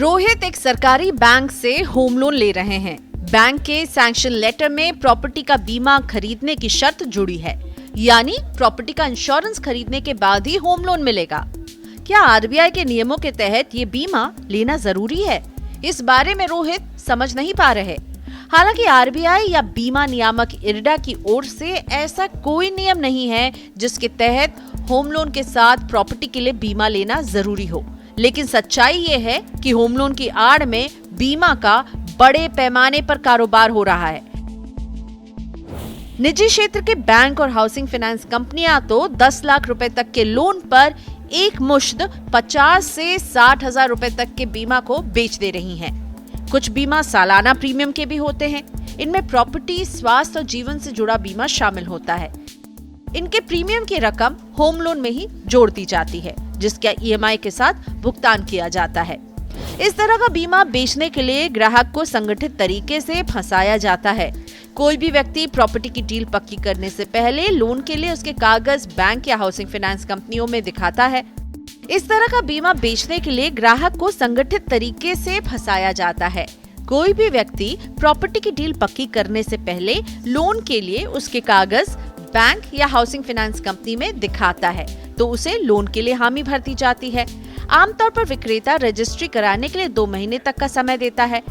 रोहित एक सरकारी बैंक से होम लोन ले रहे हैं। बैंक के सैंक्शन लेटर में प्रॉपर्टी का बीमा खरीदने की शर्त जुड़ी है, यानी प्रॉपर्टी का इंश्योरेंस खरीदने के बाद ही होम लोन मिलेगा। क्या आरबीआई के नियमों के तहत ये बीमा लेना जरूरी है? इस बारे में रोहित समझ नहीं पा रहे। हालांकि आरबीआई या बीमा नियामक इरडा की ओर से ऐसा कोई नियम नहीं है जिसके तहत होम लोन के साथ प्रॉपर्टी के लिए बीमा लेना जरूरी हो। लेकिन सच्चाई ये है कि होम लोन की आड़ में बीमा का बड़े पैमाने पर कारोबार हो रहा है। निजी क्षेत्र के बैंक और हाउसिंग फाइनेंस कंपनियां तो 10 लाख रुपए तक के लोन पर एक मुश्त 50 से 60 हजार रुपए तक के बीमा को बेच दे रही हैं। कुछ बीमा सालाना प्रीमियम के भी होते हैं। इनमें प्रॉपर्टी, स्वास्थ्य और जीवन से जुड़ा बीमा शामिल होता है। इनके प्रीमियम की रकम होम लोन में ही जोड़ दी जाती है, जिसका ईएमआई के साथ भुगतान किया जाता है। इस तरह का बीमा बेचने के लिए ग्राहक को संगठित तरीके से फंसाया जाता है। कोई भी व्यक्ति प्रॉपर्टी की डील पक्की करने से पहले लोन के लिए उसके कागज बैंक या हाउसिंग फाइनेंस कंपनियों में दिखाता है। इस तरह का बीमा बेचने के लिए ग्राहक को संगठित तरीके से फंसाया जाता है। कोई भी व्यक्ति प्रॉपर्टी की डील पक्की करने से पहले लोन के लिए उसके कागज बैंक या हाउसिंग फाइनेंस कंपनी में दिखाता है, तो उसे लोन के लिए हामी भर दी जाती है। आमतौर पर विक्रेता रजिस्ट्री कराने के लिए 2 महीने तक का समय देता है,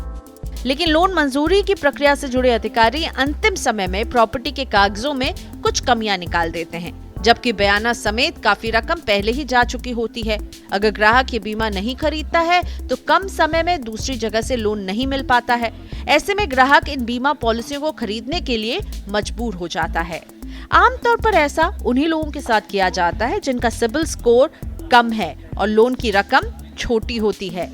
लेकिन लोन मंजूरी की प्रक्रिया से जुड़े अधिकारी अंतिम समय में प्रॉपर्टी के कागजों में कुछ कमियां निकाल देते हैं, जबकि बयाना समेत काफी रकम पहले ही जा चुकी होती है। अगर ग्राहक ये बीमा नहीं खरीदता है तो कम समय में दूसरी जगह से लोन नहीं मिल पाता है। ऐसे में ग्राहक इन बीमा पॉलिसियों को खरीदने के लिए मजबूर हो जाता है। आमतौर पर ऐसा उन्हीं लोगों के साथ किया जाता है जिनका सिबिल स्कोर कम है और लोन की रकम छोटी होती है।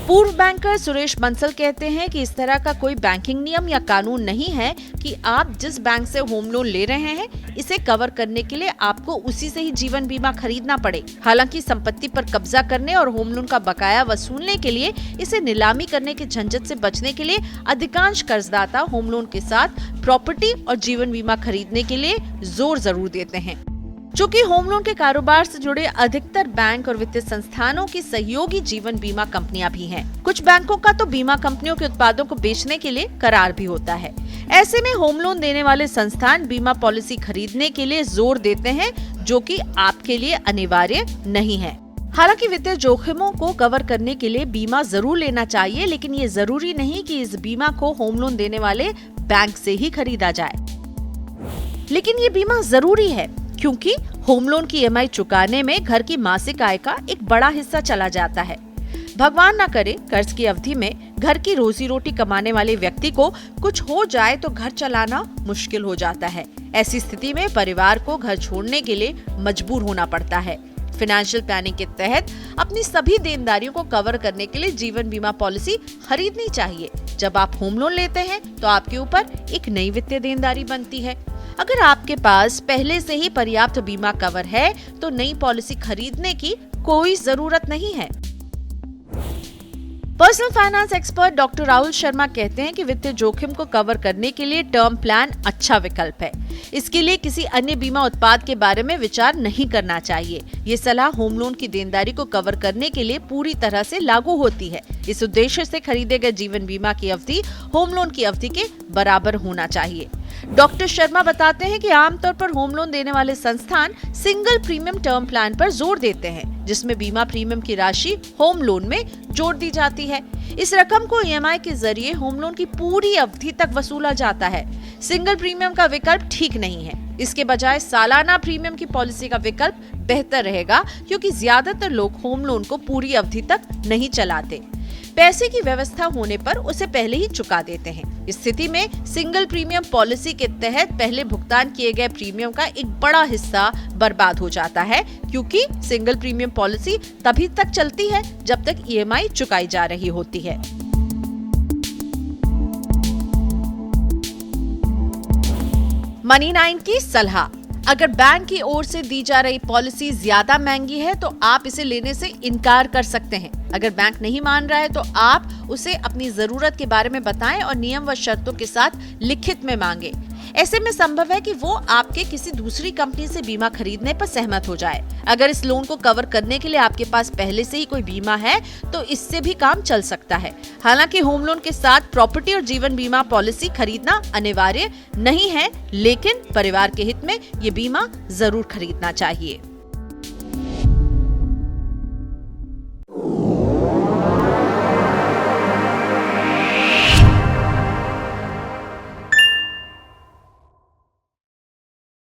पूर्व बैंकर सुरेश बंसल कहते हैं कि इस तरह का कोई बैंकिंग नियम या कानून नहीं है कि आप जिस बैंक से होम लोन ले रहे हैं इसे कवर करने के लिए आपको उसी से ही जीवन बीमा खरीदना पड़े। हालांकि संपत्ति पर कब्जा करने और होम लोन का बकाया वसूलने के लिए इसे नीलामी करने के झंझट से बचने के लिए अधिकांश कर्जदाता होम लोन के साथ प्रॉपर्टी और जीवन बीमा खरीदने के लिए जोर जरूर देते हैं। चूंकि होम लोन के कारोबार से जुड़े अधिकतर बैंक और वित्तीय संस्थानों की सहयोगी जीवन बीमा कंपनियां भी हैं। कुछ बैंकों का तो बीमा कंपनियों के उत्पादों को बेचने के लिए करार भी होता है। ऐसे में होम लोन देने वाले संस्थान बीमा पॉलिसी खरीदने के लिए जोर देते हैं, जो कि आपके लिए अनिवार्य नहीं है। हालांकि वित्तीय जोखिमों को कवर करने के लिए बीमा जरूर लेना चाहिए, लेकिन ये जरूरी नहीं कि इस बीमा को होम लोन देने वाले बैंक से ही खरीदा जाए। लेकिन ये बीमा जरूरी है क्योंकि होम लोन की ईएमआई चुकाने में घर की मासिक आय का एक बड़ा हिस्सा चला जाता है। भगवान ना करे कर्ज की अवधि में घर की रोजी रोटी कमाने वाले व्यक्ति को कुछ हो जाए तो घर चलाना मुश्किल हो जाता है। ऐसी स्थिति में परिवार को घर छोड़ने के लिए मजबूर होना पड़ता है। फाइनेंशियल प्लानिंग के तहत अपनी सभी देनदारियों को कवर करने के लिए जीवन बीमा पॉलिसी खरीदनी चाहिए। जब आप होम लोन लेते हैं तो आपके ऊपर एक नई वित्तीय देनदारी बनती है। अगर आपके पास पहले से ही पर्याप्त बीमा कवर है तो नई पॉलिसी खरीदने की कोई जरूरत नहीं है। Personal finance expert doctor Rahul Sharma कहते हैं कि वित्तीय जोखिम को कवर करने के लिए टर्म प्लान अच्छा विकल्प है। इसके लिए किसी अन्य बीमा उत्पाद के बारे में विचार नहीं करना चाहिए। ये सलाह होम लोन की देनदारी को कवर करने के लिए पूरी तरह से लागू होती है। इस उद्देश्य से खरीदे गए जीवन बीमा की अवधि होम लोन की अवधि के बराबर होना चाहिए। डॉक्टर शर्मा बताते हैं कि आमतौर पर होम लोन देने वाले संस्थान सिंगल प्रीमियम टर्म प्लान पर जोर देते हैं, जिसमें बीमा प्रीमियम की राशि होम लोन में जोड़ दी जाती है। इस रकम को ईएमआई के जरिए होम लोन की पूरी अवधि तक वसूला जाता है। सिंगल प्रीमियम का विकल्प ठीक नहीं है। इसके बजाय सालाना प्रीमियम की पॉलिसी का विकल्प बेहतर रहेगा, क्योंकि ज्यादातर लोग होम लोन को पूरी अवधि तक नहीं चलाते। पैसे की व्यवस्था होने पर उसे पहले ही चुका देते हैं। इस स्थिति में सिंगल प्रीमियम पॉलिसी के तहत पहले भुगतान किए गए प्रीमियम का एक बड़ा हिस्सा बर्बाद हो जाता है, क्योंकि सिंगल प्रीमियम पॉलिसी तभी तक चलती है जब तक ईएमआई चुकाई जा रही होती है। मनी 9 की सलाह। अगर बैंक की ओर से दी जा रही पॉलिसी ज्यादा महंगी है तो आप इसे लेने से इनकार कर सकते हैं। अगर बैंक नहीं मान रहा है तो आप उसे अपनी जरूरत के बारे में बताएं और नियम व शर्तों के साथ लिखित में मांगे। ऐसे में संभव है कि वो आपके किसी दूसरी कंपनी से बीमा खरीदने पर सहमत हो जाए। अगर इस लोन को कवर करने के लिए आपके पास पहले से ही कोई बीमा है तो इससे भी काम चल सकता है। हालांकि होम लोन के साथ प्रॉपर्टी और जीवन बीमा पॉलिसी खरीदना अनिवार्य नहीं है, लेकिन परिवार के हित में ये बीमा जरूर खरीदना चाहिए।